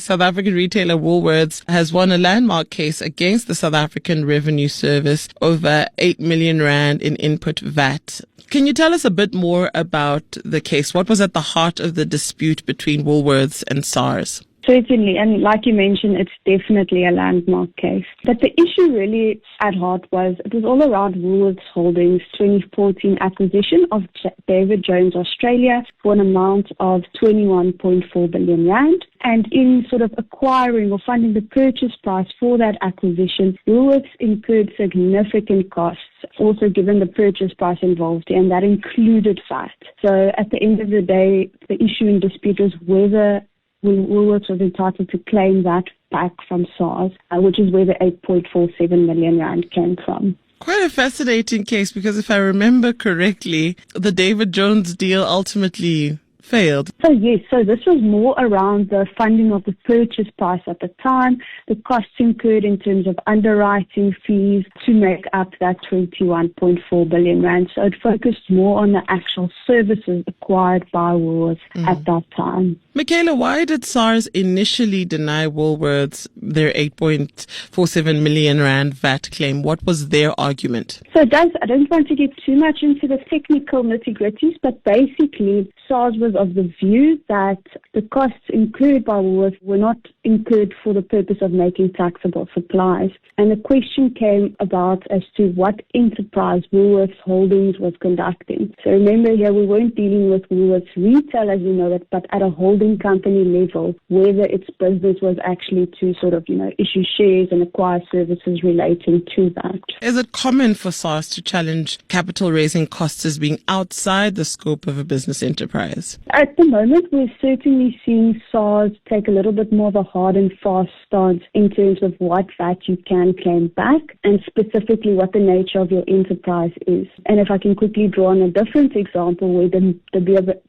South African retailer Woolworths has won a landmark case against the South African Revenue Service over 8 million rand in input VAT. Can you tell us a bit more about the case? What was at the heart of the dispute between Woolworths and SARS? Certainly, and like you mentioned, it's definitely a landmark case. But the issue really at heart it was all around Woolworths Holdings' 2014 acquisition of David Jones Australia for an amount of 21.4 billion rand. And in sort of acquiring or funding the purchase price for that acquisition, Woolworths incurred significant costs, also given the purchase price involved, and that included VAT. So at the end of the day, the issue in dispute was whether Woolworths was entitled to claim that back from SARS, which is where the 8.47 million rand came from. Quite a fascinating case, because if I remember correctly, the David Jones deal ultimately failed. So yes, this was more around the funding of the purchase price at the time, the costs incurred in terms of underwriting fees to make up that 21.4 billion rand. So it focused more on the actual services acquired by Woolworths at that time. Micaela, why did SARS initially deny Woolworths their 8.47 million rand VAT claim? What was their argument? So I don't want to get too much into the technical nitty-gritties, but basically SARS was of the view that the costs incurred by Woolworths were not incurred for the purpose of making taxable supplies. And the question came about as to what enterprise Woolworths Holdings was conducting. So remember here, we weren't dealing with Woolworths Retail as we know it, but at a holding company level, whether its business was actually to sort of, issue shares and acquire services relating to that. Is it common for SARS to challenge capital raising costs as being outside the scope of a business enterprise? At the moment, we're certainly seeing SARS take a little bit more of a hard and fast stance in terms of what VAT you can claim back and specifically what the nature of your enterprise is. And if I can quickly draw on a different example where the De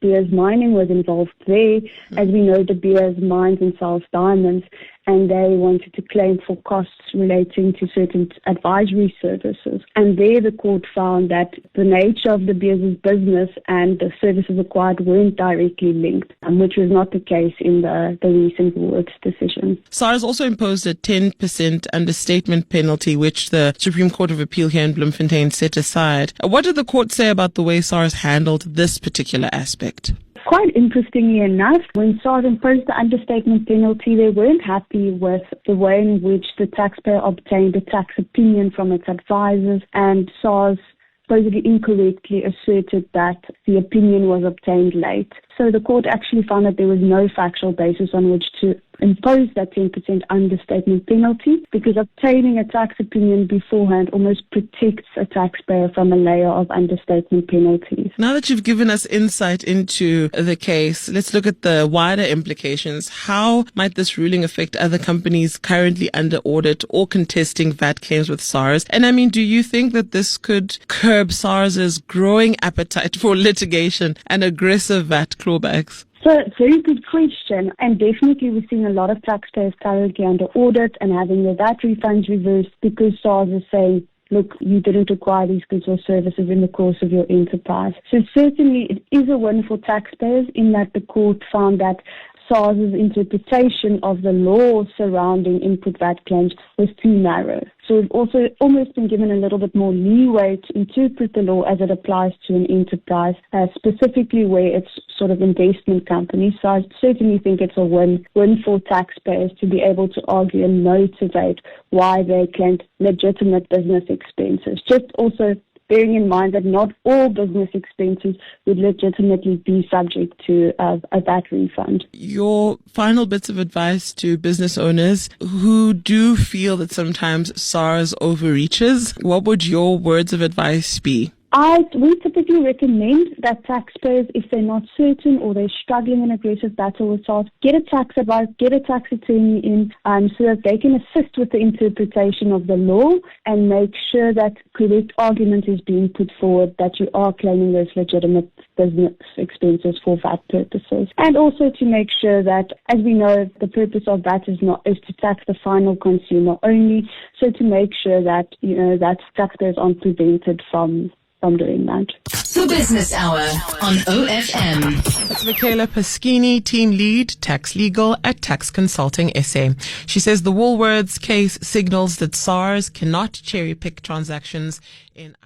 Beers mining was involved there, as we know, De Beers mines and sells diamonds, and they wanted to claim for costs relating to certain advisory services. And there the court found that the nature of De Beers' business and the services acquired weren't directly linked, which was not the case in the recent Woolworths decision. SARS also imposed a 10% understatement penalty, which the Supreme Court of Appeal here in Bloemfontein set aside. What did the court say about the way SARS handled this particular aspect? Quite interestingly enough, when SARS imposed the understatement penalty, they weren't happy with the way in which the taxpayer obtained a tax opinion from its advisors, and SARS supposedly incorrectly asserted that the opinion was obtained late. So the court actually found that there was no factual basis on which to impose that 10% understatement penalty, because obtaining a tax opinion beforehand almost protects a taxpayer from a layer of understatement penalties. Now that you've given us insight into the case, let's look at the wider implications. How might this ruling affect other companies currently under audit or contesting VAT claims with SARS? And do you think that this could curb SARS's growing appetite for litigation and aggressive VAT clawbacks? So, very good question. And definitely we're seeing a lot of taxpayers currently under audit and having their VAT refunds reversed because SARS is saying, look, you didn't acquire these goods or services in the course of your enterprise. So certainly it is a win for taxpayers in that the court found that SARS's interpretation of the law surrounding input VAT claims was too narrow. So we've also almost been given a little bit more leeway to interpret the law as it applies to an enterprise, specifically where it's sort of investment companies. So I certainly think it's a win for taxpayers to be able to argue and motivate why they claimed legitimate business expenses. Just also bearing in mind that not all business expenses would legitimately be subject to a VAT refund. Your final bits of advice to business owners who do feel that sometimes SARS overreaches, what would your words of advice be? We typically recommend that taxpayers, if they're not certain or they're struggling in aggressive battle with SARS, get a tax advice, get a tax attorney in so that they can assist with the interpretation of the law and make sure that correct argument is being put forward that you are claiming those legitimate business expenses for VAT purposes. And also to make sure that, as we know, the purpose of VAT is to tax the final consumer only. So to make sure that, that taxpayers aren't prevented from from doing that. The Business Hour on OFM. That's Micaela Paschini, Team Lead, Tax Legal at Tax Consulting SA. She says the Woolworths case signals that SARS cannot cherry-pick transactions in